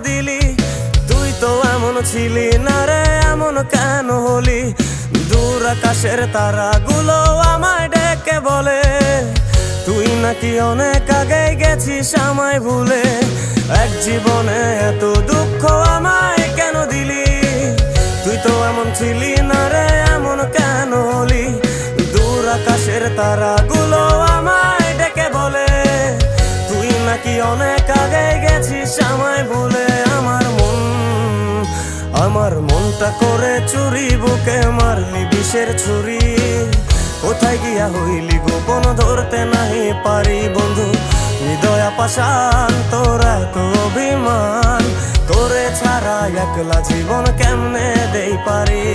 দিলি? তুই তো এমন ছিলি না রে, এমন কেন হলি? দূর আকাশের তারাগুলো আমায় ডেকে বলে তুই নাকি অনেক আগে গেছিস আমায় ভুলে। এক জীবনে এত দুঃখ আমায় কেন দিলি? তুই তো এমন ছিলি না রে, এমন কেন হলি? দূর আকাশের তারাগুলো আমায় ডেকে বলে তুই নাকি অনেক আগে গেছিস আমায় ভুলে। আমার মনটা করে চুরি, বুকে মারলি বিষের ছুরি। কোথায় গিয়া হইলি গোপন ধরতে নাহি পারি বন্ধু। হৃদয় পাষাণ তোর এত অভিমান, তোরে ছাড়া একলা জীবন কেমনে দেই পারি?